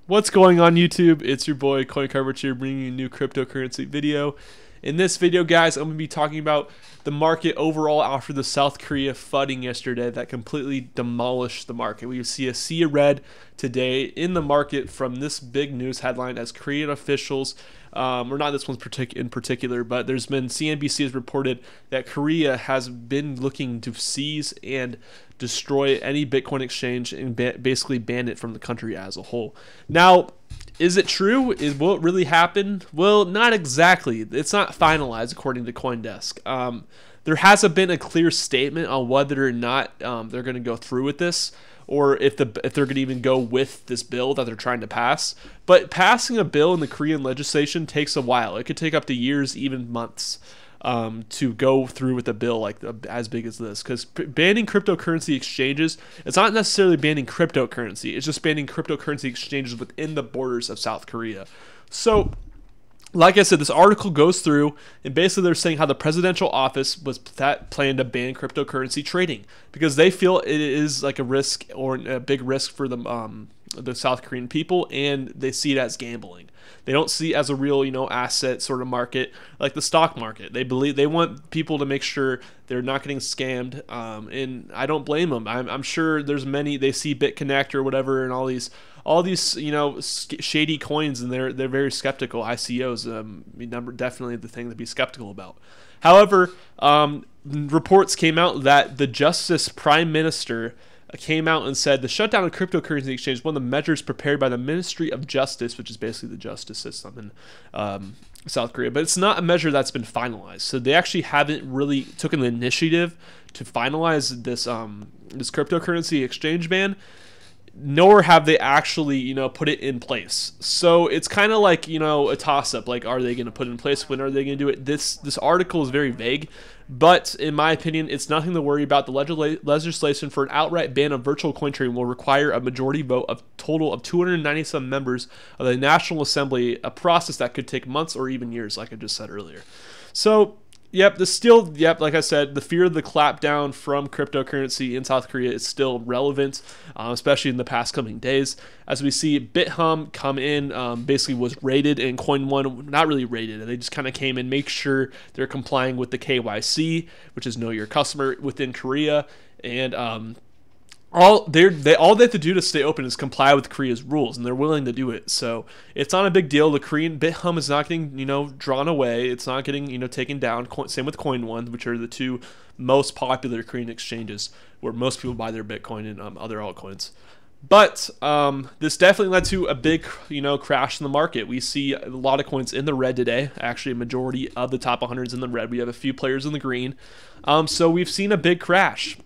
What's going on YouTube? It's your boy CoinCoverage here, bringing you a new cryptocurrency video. In this video, guys, I'm going to be talking about the market overall after the South Korea flooding yesterday that completely demolished the market. We see a sea of red today in the market from this big news headline as Korean officials, or not this one in particular, but there's been CNBC has reported that Korea has been looking to seize and destroy any Bitcoin exchange and basically ban it from the country as a whole. Now, is it true? Will it really happen? Well, not exactly. It's not finalized according to CoinDesk. There hasn't been a clear statement on whether or not they're going to go through with this, or if they're going to even go with this bill that they're trying to pass. But passing a bill in the Korean legislation takes a while. It could take up to years, even months, to go through with a bill like as big as this. Because banning cryptocurrency exchanges, it's not necessarily banning cryptocurrency. It's just banning cryptocurrency exchanges within the borders of South Korea. So, like I said, this article goes through, and basically they're saying how the presidential office was planned to ban cryptocurrency trading because they feel it is like a risk or a big risk for the South Korean people, and they see it as gambling. They don't see it as a real, asset sort of market like the stock market. They want people to make sure they're not getting scammed, and I don't blame them. I'm sure there's many. They see BitConnect or whatever, and all these shady coins, and they're very skeptical. ICOs, definitely the thing to be skeptical about. However, reports came out that the Justice Prime Minister came out and said the shutdown of cryptocurrency exchange is one of the measures prepared by the Ministry of Justice, which is basically the justice system in South Korea. But it's not a measure that's been finalized. So they actually haven't really taken the initiative to finalize this cryptocurrency exchange ban, nor have they actually, put it in place. So it's kind of like, a toss-up. Like, are they going to put it in place? When are they going to do it? This article is very vague, but in my opinion, it's nothing to worry about. The legislation for an outright ban of virtual coin trading will require a majority vote of total of 297 members of the National Assembly, a process that could take months or even years, like I just said earlier. So, like I said, the fear of the clapdown from cryptocurrency in South Korea is still relevant, especially in the past coming days. As we see BitHum come in, basically was raided, and Coin1, not really raided, they just kind of came in, make sure they're complying with the KYC, which is Know Your Customer within Korea, and all they have to do to stay open is comply with Korea's rules, and they're willing to do it. So it's not a big deal. The Korean BitHum is not getting drawn away. It's not getting taken down. Same with Coin1, which are the two most popular Korean exchanges where most people buy their Bitcoin and other altcoins. But this definitely led to a big crash in the market. We see a lot of coins in the red today. Actually, a majority of the top 100 is in the red. We have a few players in the green. So we've seen a big crash.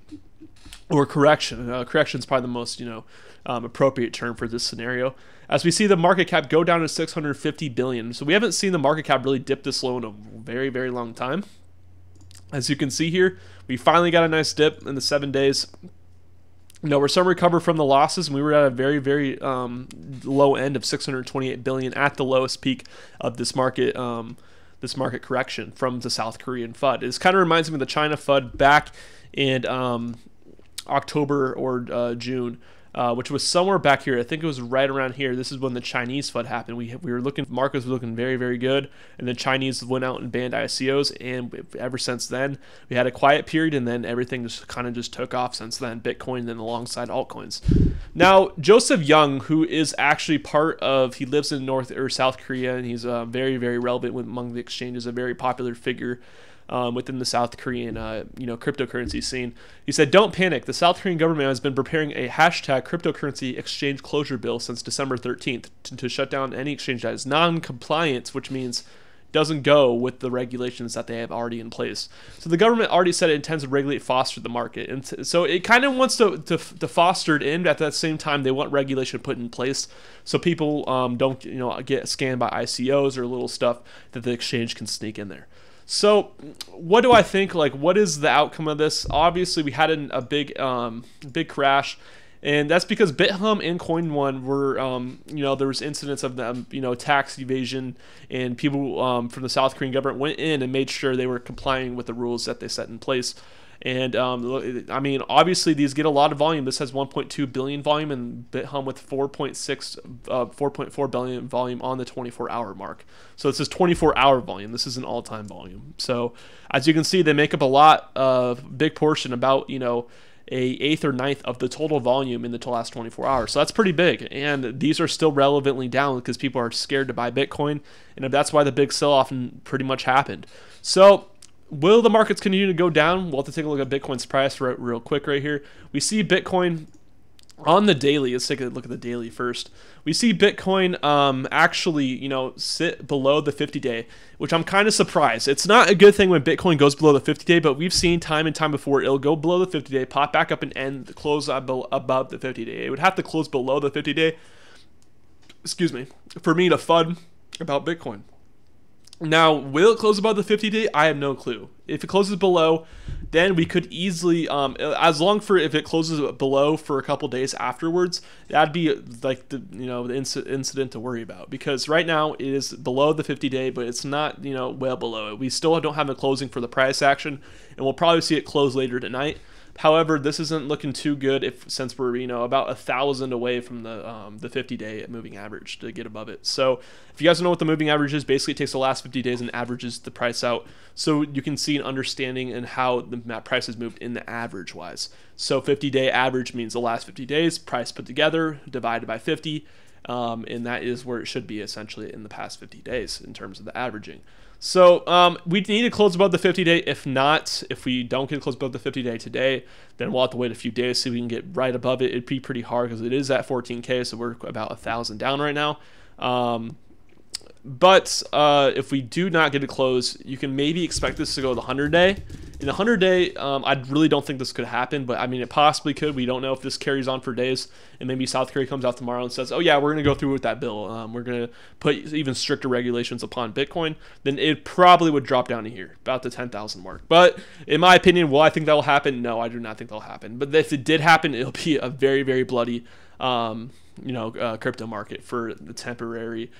Or correction. Correction is probably the most appropriate term for this scenario. As we see the market cap go down to 650 billion. So we haven't seen the market cap really dip this low in a very, very long time. As you can see here, we finally got a nice dip in the 7 days. We're starting to recover from the losses, and we were at a very, very low end of 628 billion at the lowest peak of this market. This market correction from the South Korean FUD. It kind of reminds me of the China FUD back in October or June, which was somewhere back here. I think it was right around here. This is when the Chinese FUD happened. We were looking, markets were looking very, very good, and the Chinese went out and banned ICOs, and ever since then, we had a quiet period, and then everything just kind of just took off since then, Bitcoin then alongside altcoins. Now, Joseph Young, who is actually he lives in North or South Korea, and he's very, very relevant among the exchanges, a very popular figure within the South Korean, cryptocurrency scene. He said, "Don't panic. The South Korean government has been preparing a hashtag cryptocurrency exchange closure bill since December 13th to shut down any exchange that is non-compliant, which means doesn't go with the regulations that they have already in place. So the government already said it intends to regulate, foster the market, and so it kind of wants to foster it in. But at that same time, they want regulation put in place so people don't get scammed by ICOs or little stuff that the exchange can sneak in there." So what do I think? Like, what is the outcome of this? Obviously, we had a big crash, and that's because BitHum and Coin1 were, there was incidents of them, tax evasion, and people from the South Korean government went in and made sure they were complying with the rules that they set in place. And I mean, obviously these get a lot of volume. This has 1.2 billion volume, and BitHum with 4.4 billion volume on the 24-hour mark. So this is 24-hour volume. This is an all-time volume. So as you can see, they make up a lot of big portion, about, you know, a eighth or ninth of the total volume in the last 24 hours. So that's pretty big. And these are still relevantly down because people are scared to buy Bitcoin. And that's why the big sell-off pretty much happened. So will the markets continue to go down? We'll have to take a look at Bitcoin's price real quick right here. We see Bitcoin on the daily. Let's take a look at the daily first. We see Bitcoin actually, you know, sit below the 50-day, which I'm kind of surprised. It's not a good thing when Bitcoin goes below the 50-day, but we've seen time and time before it'll go below the 50-day, pop back up, and end, close above the 50-day. It would have to close below the 50-day, excuse me, for me to FUD about Bitcoin. Now, will it close above the 50-day? I have no clue. If it closes below, then we could easily, if it closes below for a couple days afterwards, that'd be like the, you know, the incident to worry about, because right now it is below the 50-day, but it's not, you know, well below it. We still don't have a closing for the price action, and we'll probably see it close later tonight. However, this isn't looking too good since we're, you know, about 1,000 away from the 50-day moving average to get above it. So if you guys don't know what the moving average is, basically it takes the last 50 days and averages the price out, so you can see an understanding in how the price has moved in the average wise. So 50-day average means the last 50 days, price put together, divided by 50, and that is where it should be essentially in the past 50 days in terms of the averaging. So we need to close above the 50-day. If not, if we don't get close above the 50-day today, then we'll have to wait a few days so we can get right above it. It'd be pretty hard because it is at 14K, so we're about 1,000 down right now. But if we do not get it close, you can maybe expect this to go to the 100-day. In the 100-day, I really don't think this could happen, but I mean, it possibly could. We don't know if this carries on for days, and maybe South Korea comes out tomorrow and says, oh yeah, we're going to go through with that bill. We're going to put even stricter regulations upon Bitcoin. Then it probably would drop down to here, about the 10,000 mark. But in my opinion, will I think that will happen? No, I do not think that'll happen. But if it did happen, it'll be a very, very bloody crypto market for the temporary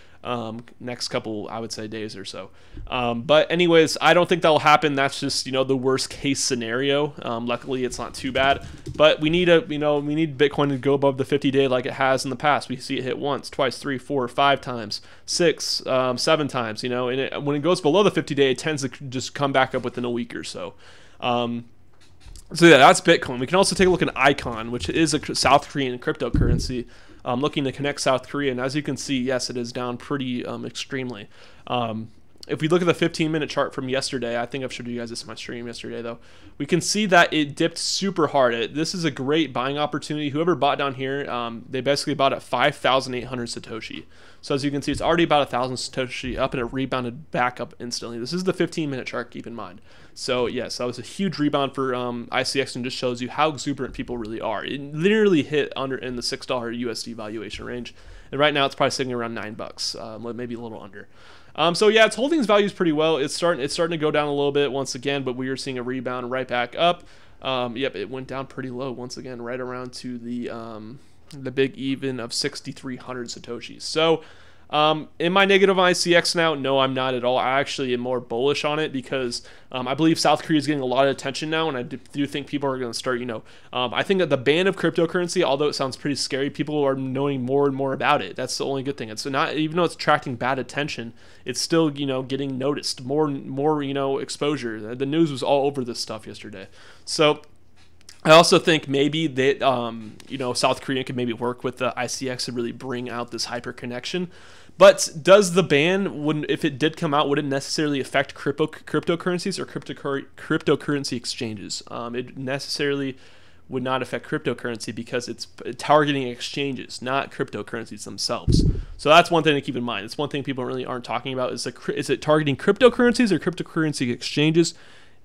next couple, I would say, days or so. But anyways, I don't think that'll happen. That's just, you know, the worst case scenario. Luckily, it's not too bad. But we need Bitcoin to go above the 50-day like it has in the past. We see it hit once, twice, 3, 4, 5 times, 6, 7 times. You know, and when it goes below the 50-day, it tends to just come back up within a week or so. So yeah, that's Bitcoin. We can also take a look at Icon, which is a South Korean cryptocurrency. Looking to connect South Korea, and as you can see, yes, it is down pretty extremely. If we look at the 15-minute chart from yesterday, I think I've showed you guys this in my stream yesterday, though, we can see that it dipped super hard. This is a great buying opportunity. Whoever bought down here, they basically bought at 5,800 Satoshi. So as you can see, it's already about 1,000 Satoshi up, and it rebounded back up instantly. This is the 15-minute chart, keep in mind. So yes, that was a huge rebound for ICX, and just shows you how exuberant people really are. It literally hit in the $6 USD valuation range, and right now it's probably sitting around $9, maybe a little under. So yeah, its holdings values pretty well. It's starting to go down a little bit once again, but we are seeing a rebound right back up. Yep, it went down pretty low once again, right around to the big even of 6,300 Satoshis. So am I negative on ICX now? No, I'm not at all. I actually am more bullish on it because I believe South Korea is getting a lot of attention now, and I do think people are going to start, I think that the ban of cryptocurrency, although it sounds pretty scary, people are knowing more and more about it. That's the only good thing. It's not, even though it's attracting bad attention, it's still, getting noticed, more exposure. The news was all over this stuff yesterday. So I also think maybe that, South Korea could maybe work with the ICX to really bring out this hyper connection. But does the ban, if it did come out, would it necessarily affect cryptocurrencies or cryptocurrency exchanges? It necessarily would not affect cryptocurrency because it's targeting exchanges, not cryptocurrencies themselves. So that's one thing to keep in mind. It's one thing people really aren't talking about. Is it targeting cryptocurrencies or cryptocurrency exchanges?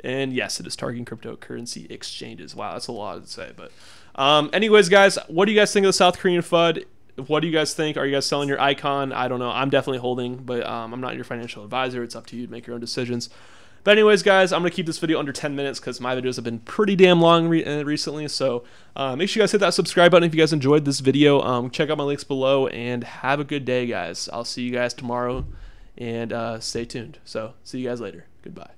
And yes, it is targeting cryptocurrency exchanges. Wow, that's a lot to say. But anyways, guys, what do you guys think of the South Korean FUD? What do you guys think? Are you guys selling your Icon? I don't know. I'm definitely holding, but I'm not your financial advisor. It's up to you to make your own decisions. But anyways, guys, I'm going to keep this video under 10 minutes because my videos have been pretty damn long recently. So make sure you guys hit that subscribe button if you guys enjoyed this video. Check out my links below, and have a good day, guys. I'll see you guys tomorrow, and stay tuned. So see you guys later. Goodbye.